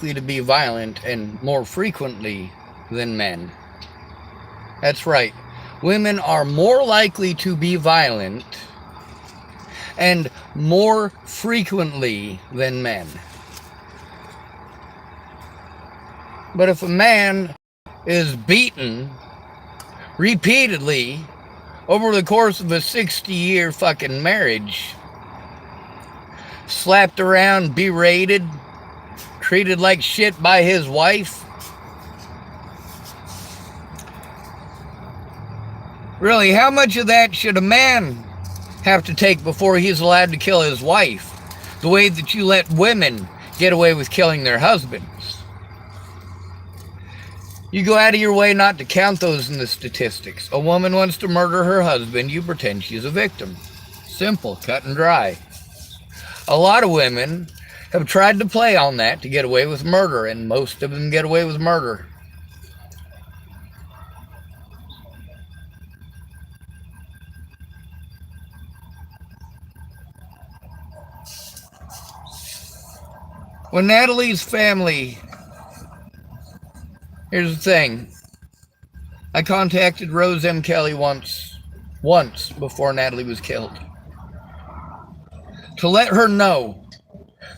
to be violent and more frequently than men. That's right. Women are more likely to be violent and more frequently than men. But if a man is beaten repeatedly over the course of a 60-year fucking marriage, slapped around, berated, treated like shit by his wife, really, how much of that should a man have to take before he's allowed to kill his wife? The way that you let women get away with killing their husbands. You go out of your way not to count those in the statistics. A woman wants to murder her husband, you pretend she's a victim. Simple, cut and dry. A lot of women have tried to play on that to get away with murder, and most of them get away with murder. When Natalie's family, here's the thing. I contacted Rose M. Kelly once before Natalie was killed, to let her know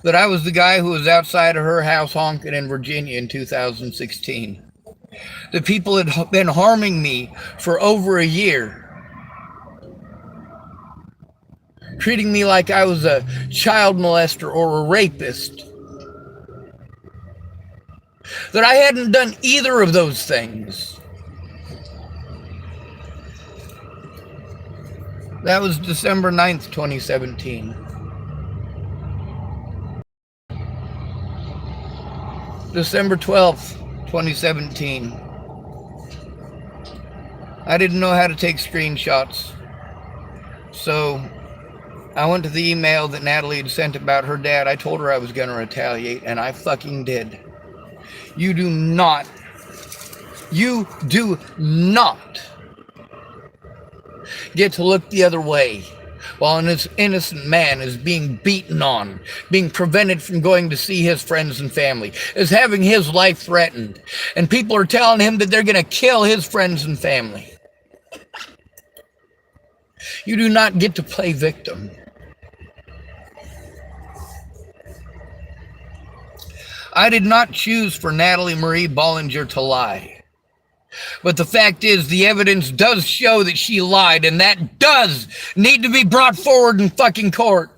that I was the guy who was outside of her house honking in Virginia in 2016. The people had been harming me for over a year, treating me like I was a child molester or a rapist. That I hadn't done either of those things. That was December 9th, 2017. December 12th, 2017. I didn't know how to take screenshots. So I went to the email that Natalie had sent about her dad. I told her I was going to retaliate, and I fucking did. You do not get to look the other way while an innocent man is being beaten on, being prevented from going to see his friends and family, is having his life threatened, and people are telling him that they're going to kill his friends and family. You do not get to play victim. I did not choose for Natalie Marie Bollinger to lie. But the fact is, the evidence does show that she lied, and that does need to be brought forward in fucking court.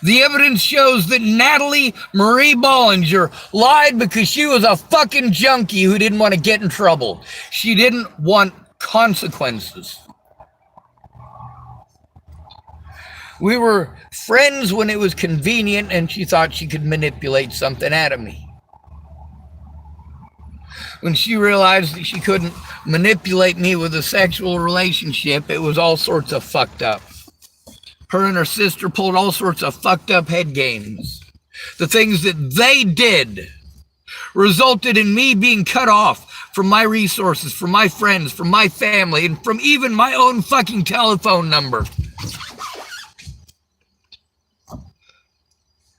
The evidence shows that Natalie Marie Bollinger lied because she was a fucking junkie who didn't want to get in trouble. She didn't want consequences. We were friends when it was convenient, and she thought she could manipulate something out of me. When she realized that she couldn't manipulate me with a sexual relationship, it was all sorts of fucked up. Her and her sister pulled all sorts of fucked up head games. The things that they did resulted in me being cut off from my resources, from my friends, from my family, and from even my own fucking telephone number.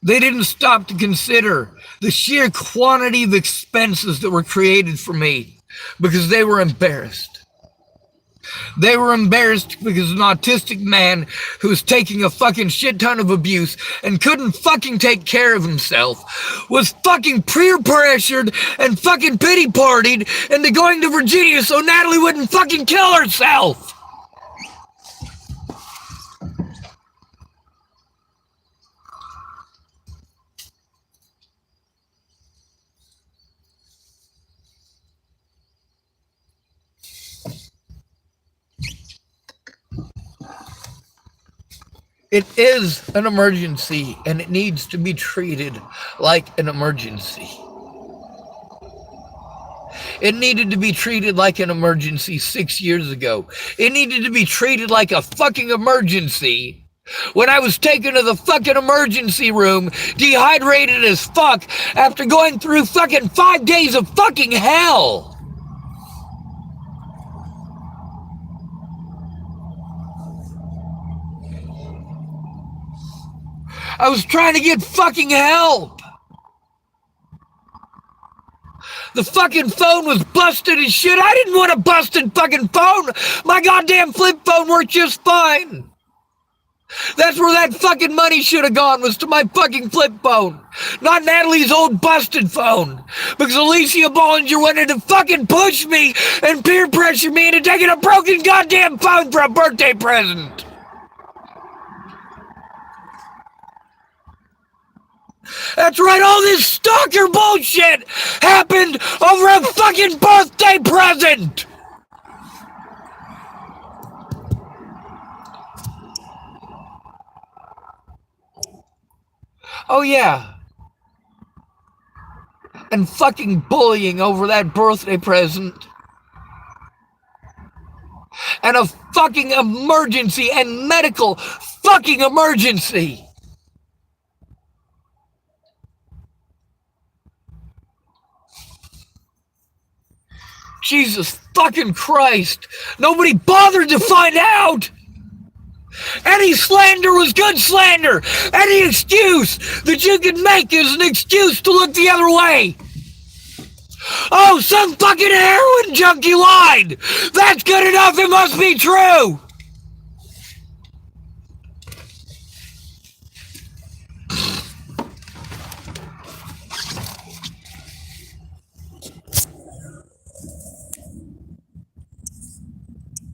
They didn't stop to consider the sheer quantity of expenses that were created for me because they were embarrassed. They were embarrassed because an autistic man who was taking a fucking shit ton of abuse and couldn't fucking take care of himself was fucking peer pressured and fucking pity partied into going to Virginia so Natalie wouldn't fucking kill herself. It is an emergency, and it needs to be treated like an emergency. It needed to be treated like an emergency 6 years ago. It needed to be treated like a fucking emergency when I was taken to the fucking emergency room, dehydrated as fuck, after going through fucking 5 days of fucking hell. I was trying to get fucking help. The fucking phone was busted as shit. I didn't want a busted fucking phone. My goddamn flip phone worked just fine. That's where that fucking money should have gone, was to my fucking flip phone. Not Natalie's old busted phone. Because Alicia Bollinger wanted to fucking push me and peer pressure me into taking a broken goddamn phone for a birthday present. That's right, all this stalker bullshit happened over a fucking birthday present. Oh yeah. And fucking bullying over that birthday present. And a fucking emergency and medical fucking emergency. Jesus fucking Christ. Nobody bothered to find out. Any slander was good slander. Any excuse that you can make is an excuse to look the other way. Oh, some fucking heroin junkie lied. That's good enough. It must be true.